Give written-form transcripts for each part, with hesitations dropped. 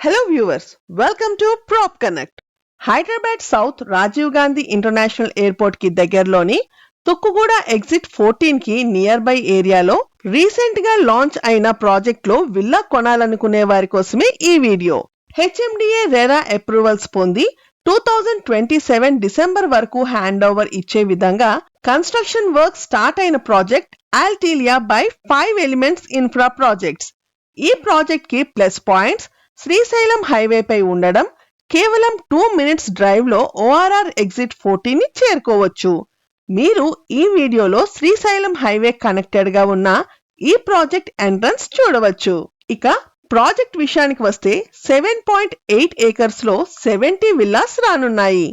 Hello viewers, welcome to Prop Connect. Hyderabad south Rajiv Gandhi international airport కి దగ్గరలోని Tukkuguda exit 14 కి nearby ఏరియాలో రీసెంట్ గా లాంచ్ అయిన ప్రాజెక్ట్ లో విల్లా కొనాలనుకునే వారి కోసమే ఈ వీడియో. హెచ్ఎండిఏ రెరా అప్రూవల్స్ పొంది 2027 డిసెంబర్ వరకు హ్యాండ్ ఓవర్ ఇచ్చే విధంగా కన్స్ట్రక్షన్ వర్క్ స్టార్ట్ అయిన project Altilia by 5 elements infra projects. ఈ ప్రాజెక్ట్ కి ప్లస్ పాయింట్స్ శ్రీశైలం హైవే పై ఉండడం, కేవలం 2 minutes డ్రైవ్ లో ఓఆర్ఆర్ ఎగ్జిట్ 14 ని చేరుకోవచ్చు. మీరు ఈ వీడియోలో శ్రీశైలం హైవే కనెక్టెడ్ గా ఉన్న ఈ ప్రాజెక్ట్ ఎంట్రన్స్ చూడవచ్చు. ఇక ప్రాజెక్ట్ విషయానికి వస్తే 7.8 acres లో 70 విల్లాస్ రానున్నాయి.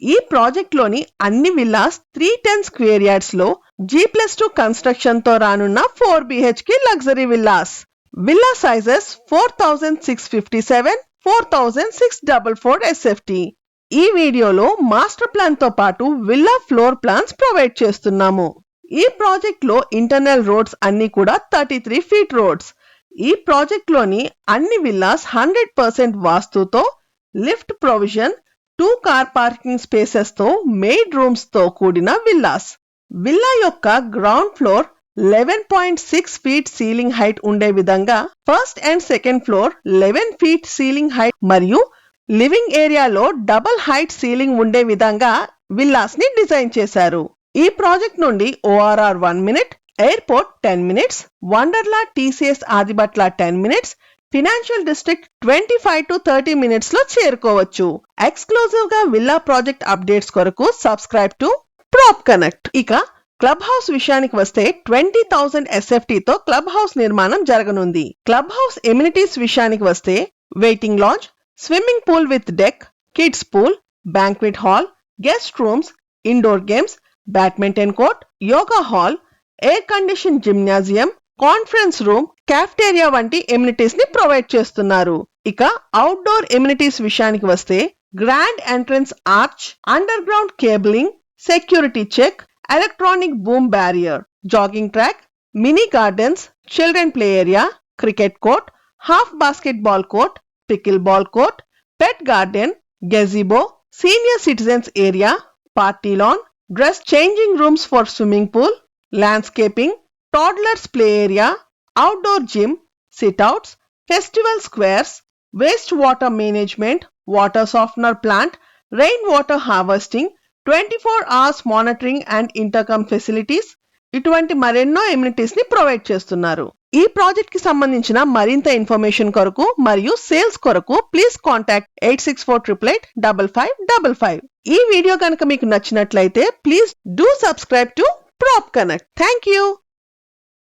ఈ ప్రాజెక్ట్ లోని అన్ని విల్లాస్ 310 square yards లో G+2 కన్స్ట్రక్షన్ తో రానున్న 4 BHK luxury villas. Villa sizes 4657, 4644 SFT. ఈ వీడియోలో మాస్టర్ ప్లాన్ తో పాటు విల్లా ఫ్లోర్ ప్లాన్స్ ప్రొవైడ్ చేస్తున్నాము. ఈ ప్రాజెక్ట్ లో ఇంటర్నల్ రోడ్స్ అన్ని కూడా 33 feet రోడ్స్. ఈ ప్రాజెక్ట్ లోని అన్ని విల్లాస్ 100% వాస్తుతో, lift provision, 2 car parking spaces తో, మెయిడ్ రూమ్స్ తో కూడిన విల్లాస్. విల్లా యొక్క ground floor 11.6 feet ceiling height ఉండే విధంగా first and second floor 11 feet ceiling height మరియు లివింగ్ ఏరియాలో డబుల్ హైట్ సీలింగ్ ఉండే విధంగా విల్లాస్ ని డిజైన్ చేశారు. ఈ ప్రాజెక్ట్ నుండి ORR 1 minute, airport 10 minutes, Wonderla TCS Adibatla 10 minutes, financial district 25 to 30 minutes లో చేరుకోవచ్చు. ఎక్స్క్లూజివ్ గా విల్లా ప్రాజెక్ట్ అప్డేట్స్ కొరకు సబ్స్క్రైబ్ టు ప్రాప్ కనెక్ట్. ఇక క్లబ్ హౌస్ విషయానికి వస్తే 20,000 SFT తో క్లబ్ హౌస్ నిర్మాణం జరగనుంది. క్లబ్ హౌస్ ఎమ్యూనిటీస్ విషయానికి వస్తే waiting lounge, swimming pool with deck, kids pool, banquet hall, guest rooms, indoor games, badminton court, yoga hall, air condition gymnasium, conference room, cafeteria వంటి amenities ని provide చేస్తున్నారు. ఇక outdoor amenities విషయానికి వస్తే grand entrance arch, underground cabling, security check, electronic boom barrier, jogging track, mini gardens, children play area, cricket court, half basketball court, pickleball court, pet garden, gazebo, senior citizens area, party lawn, dress changing rooms for swimming pool, landscaping, toddlers play area, outdoor gym, sit outs, festival squares, wastewater management, water softener plant, rainwater harvesting, 24 hours monitoring and intercom facilities, ఇటువంటి మరెన్నో amenities ని provide చేస్తున్నారు. ఈ project కి సంబంధించిన మరింత information కొరకు మరియు సేల్స్ కొరకు ప్లీజ్ కాంటాక్ట్ 8648885555. ఈ వీడియో కనుక మీకు నచ్చినట్లయితే please do subscribe to prop connect. Thank you.